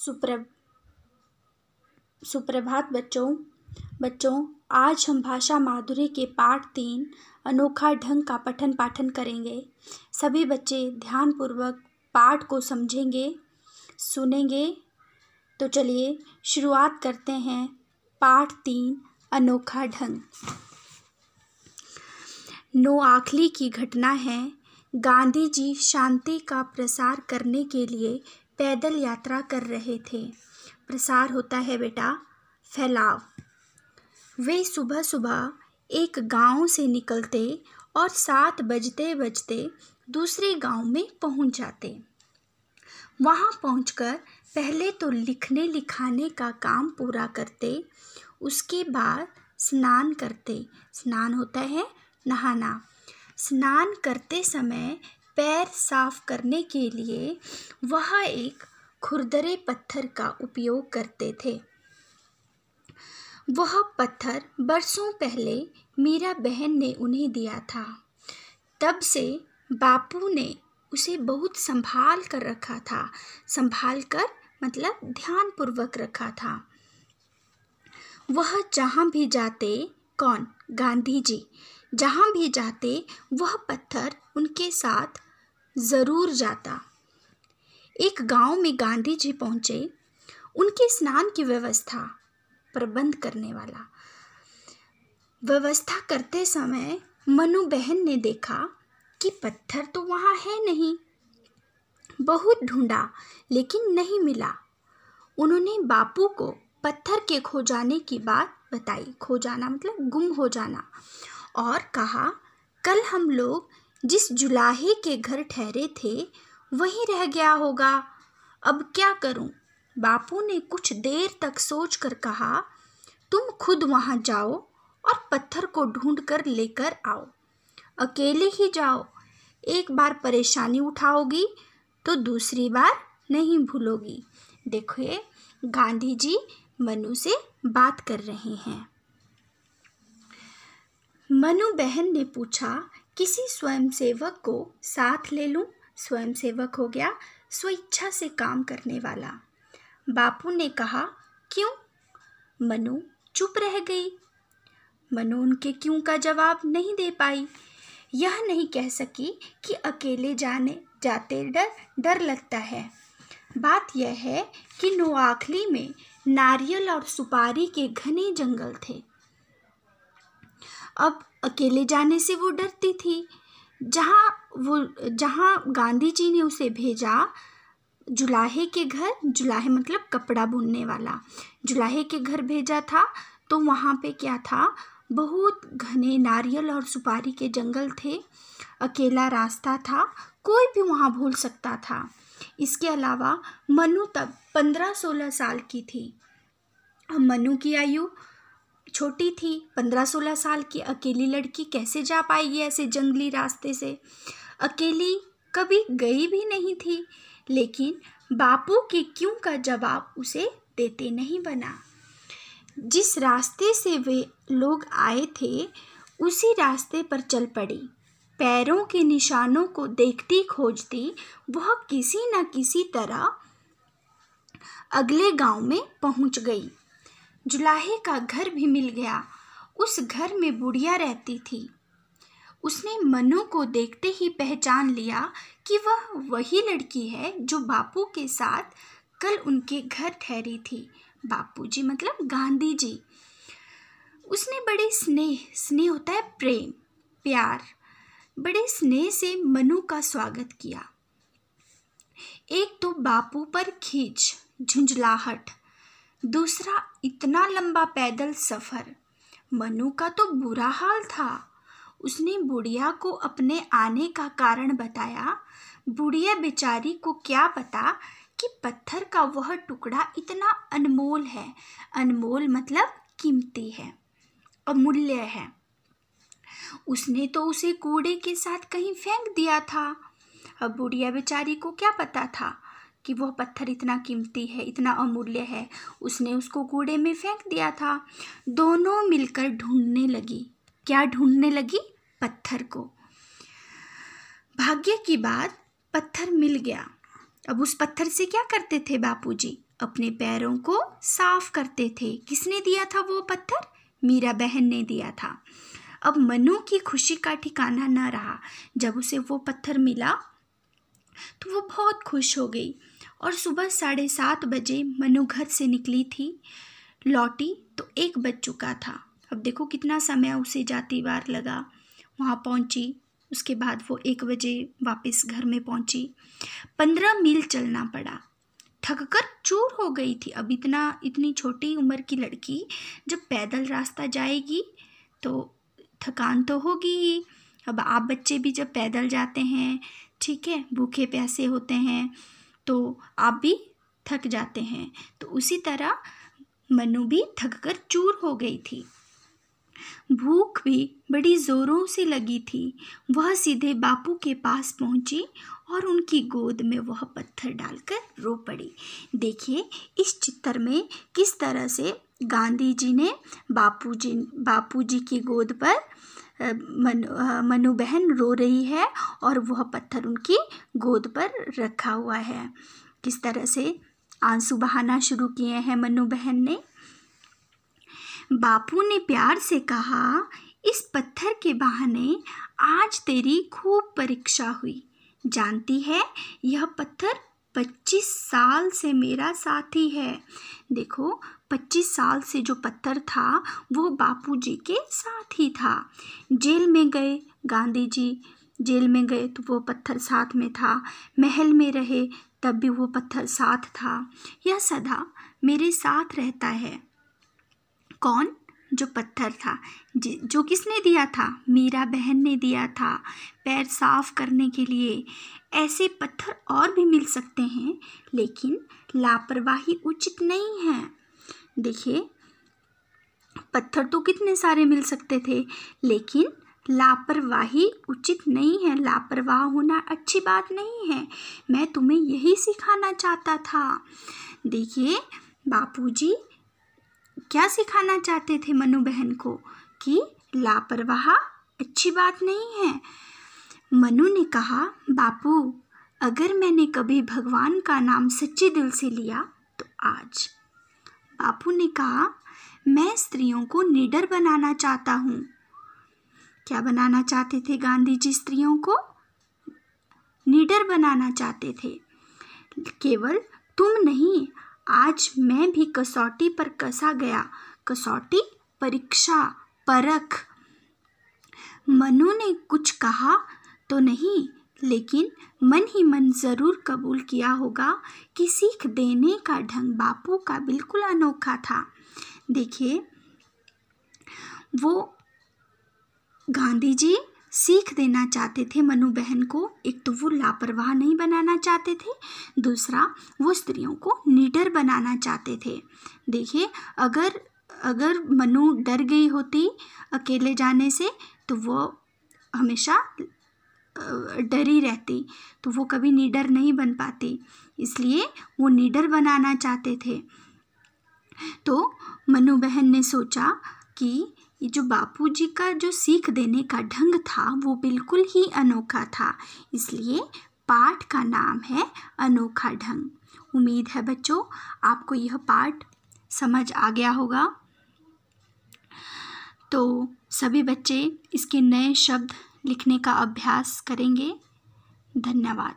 सुप्र सुप्रभात बच्चों, आज हम भाषा माधुरी के पाठ 3 अनोखा ढंग का पठन पाठन करेंगे। सभी बच्चे ध्यानपूर्वक पाठ को समझेंगे, सुनेंगे। तो चलिए शुरुआत करते हैं। पाठ 3 अनोखा ढंग। नोआखली की घटना है। गांधी जी शांति का प्रसार करने के लिए पैदल यात्रा कर रहे थे। प्रसार होता है बेटा फैलाव। वे सुबह सुबह एक गांव से निकलते और 7 बजते बजते दूसरे गांव में पहुंच जाते। वहां पहुंचकर पहले तो लिखने लिखाने का काम पूरा करते, उसके बाद स्नान करते। स्नान होता है नहाना। स्नान करते समय पैर साफ करने के लिए वह एक खुरदरे पत्थर का उपयोग करते थे। वह पत्थर बरसों पहले मीरा बहन ने उन्हें दिया था। तब से बापू ने उसे बहुत संभाल कर रखा था। संभाल कर मतलब ध्यानपूर्वक रखा था। वह जहाँ भी जाते, कौन? गांधी जी जहाँ भी जाते वह पत्थर उनके साथ ज़रूर जाता। एक गांव में गांधी जी पहुँचे। उनके स्नान की व्यवस्था प्रबंध करने वाला व्यवस्था करते समय मनु बहन ने देखा कि पत्थर तो वहाँ है नहीं। बहुत ढूंढा लेकिन नहीं मिला। उन्होंने बापू को पत्थर के खो जाने की बात बताई। खो जाना मतलब गुम हो जाना। और कहा, कल हम लोग जिस जुलाहे के घर ठहरे थे वहीं रह गया होगा। अब क्या करूं? बापू ने कुछ देर तक सोच कर कहा, तुम खुद वहां जाओ और पत्थर को ढूंढ कर लेकर आओ। अकेले ही जाओ। एक बार परेशानी उठाओगी तो दूसरी बार नहीं भूलोगी। देखिए गांधी जी मनु से बात कर रहे हैं। मनु बहन ने पूछा, किसी स्वयंसेवक को साथ ले लूं? स्वयंसेवक हो गया स्वेच्छा से काम करने वाला। बापू ने कहा, क्यों? मनु चुप रह गई। मनु उनके क्यों का जवाब नहीं दे पाई। यह नहीं कह सकी कि अकेले जाते डर लगता है। बात यह है कि नोआखली में नारियल और सुपारी के घने जंगल थे। अब अकेले जाने से वो डरती थी। जहाँ गांधी जी ने उसे भेजा, जुलाहे के घर, जुलाहे मतलब कपड़ा बुनने वाला, जुलाहे के घर भेजा था, तो वहाँ पे क्या था? बहुत घने नारियल और सुपारी के जंगल थे। अकेला रास्ता था, कोई भी वहाँ भूल सकता था। इसके अलावा मनु तब 15-16 साल की थी। मनु की आयु छोटी थी। 15-16 साल की अकेली लड़की कैसे जा पाएगी ऐसे जंगली रास्ते से? अकेली कभी गई भी नहीं थी। लेकिन बापू के क्यों का जवाब उसे देते नहीं बना। जिस रास्ते से वे लोग आए थे उसी रास्ते पर चल पड़ी। पैरों के निशानों को देखती खोजती वह किसी न किसी तरह अगले गांव में पहुंच गई। जुलाहे का घर भी मिल गया। उस घर में बुढ़िया रहती थी। उसने मनु को देखते ही पहचान लिया कि वह वही लड़की है जो बापू के साथ कल उनके घर ठहरी थी। बापूजी मतलब गांधी जी। उसने बड़े स्नेह होता है प्रेम, प्यार, बड़े स्नेह से मनु का स्वागत किया। एक तो बापू पर खींच, झुंझलाहट, दूसरा इतना लंबा पैदल सफ़र। मनु का तो बुरा हाल था। उसने बुढ़िया को अपने आने का कारण बताया। बुढ़िया बेचारी को क्या पता कि पत्थर का वह टुकड़ा इतना अनमोल है। अनमोल मतलब कीमती है, अमूल्य है। उसने तो उसे कूड़े के साथ कहीं फेंक दिया था। अब बुढ़िया बेचारी को क्या पता था कि वह पत्थर इतना कीमती है, इतना अमूल्य है। उसने उसको कूड़े में फेंक दिया था। दोनों मिलकर ढूंढने लगी। क्या ढूंढने लगी? पत्थर को। भाग्य की बात, पत्थर मिल गया। अब उस पत्थर से क्या करते थे बापूजी? अपने पैरों को साफ करते थे। किसने दिया था वो पत्थर? मीरा बहन ने दिया था। अब मनु की खुशी का ठिकाना न रहा। जब उसे वो पत्थर मिला तो वो बहुत खुश हो गई और सुबह 7:30 बजे मनु घर से निकली थी। लौटी तो 1 बज चुका था। अब देखो कितना समय उसे जाती बार लगा। वहाँ पहुँची, उसके बाद वो 1 बजे वापस घर में पहुँची। 15 मील चलना पड़ा। थककर चूर हो गई थी। अब इतनी छोटी उम्र की लड़की जब पैदल रास्ता जाएगी तो थकान तो होगी ही। अब आप बच्चे भी जब पैदल जाते हैं, ठीक है, भूखे प्यासे होते हैं तो आप भी थक जाते हैं। तो उसी तरह मनु भी थककर चूर हो गई थी। भूख भी बड़ी ज़ोरों से लगी थी। वह सीधे बापू के पास पहुंची और उनकी गोद में वह पत्थर डालकर रो पड़ी। देखिए इस चित्र में किस तरह से गांधी जी ने बापूजी की गोद पर मनु बहन रो रही है और वह पत्थर उनकी गोद पर रखा हुआ है। किस तरह से आंसू बहाना शुरू किए हैं मनु बहन ने। बापू ने प्यार से कहा, इस पत्थर के बहाने आज तेरी खूब परीक्षा हुई। जानती है यह पत्थर 25 साल से मेरा साथी है। देखो 25 साल से जो पत्थर था वो बापूजी के साथ ही था। जेल में गए गांधी जी, जेल में गए तो वो पत्थर साथ में था। महल में रहे तब भी वो पत्थर साथ था। यह सदा मेरे साथ रहता है। कौन? जो पत्थर था, जो किसने दिया था? मीरा बहन ने दिया था, पैर साफ करने के लिए। ऐसे पत्थर और भी मिल सकते हैं लेकिन लापरवाही उचित नहीं है। देखिए पत्थर तो कितने सारे मिल सकते थे लेकिन लापरवाही उचित नहीं है। लापरवाह होना अच्छी बात नहीं है। मैं तुम्हें यही सिखाना चाहता था। देखिए बापूजी क्या सिखाना चाहते थे मनु बहन को कि लापरवाह अच्छी बात नहीं है। मनु ने कहा, बापू अगर मैंने कभी भगवान का नाम सच्चे दिल से लिया तो आज। बापू ने कहा, मैं स्त्रियों को निडर बनाना चाहता हूँ। क्या बनाना चाहते थे गांधी जी? स्त्रियों को निडर बनाना चाहते थे। केवल तुम नहीं, आज मैं भी कसौटी पर कसा गया। कसौटी, परीक्षा, परख। मनु ने कुछ कहा तो नहीं लेकिन मन ही मन ज़रूर कबूल किया होगा कि सीख देने का ढंग बापू का बिल्कुल अनोखा था। देखिए वो गांधी जी सीख देना चाहते थे मनु बहन को। एक तो वो लापरवाह नहीं बनाना चाहते थे, दूसरा वो स्त्रियों को निडर बनाना चाहते थे। देखिए अगर मनु डर गई होती अकेले जाने से तो वो हमेशा डरी रहती, तो वो कभी निडर नहीं बन पाती। इसलिए वो निडर बनाना चाहते थे। तो मनु बहन ने सोचा कि ये जो बापूजी का जो सीख देने का ढंग था वो बिल्कुल ही अनोखा था। इसलिए पाठ का नाम है अनोखा ढंग। उम्मीद है बच्चों आपको यह पाठ समझ आ गया होगा। तो सभी बच्चे इसके नए शब्द लिखने का अभ्यास करेंगे। धन्यवाद।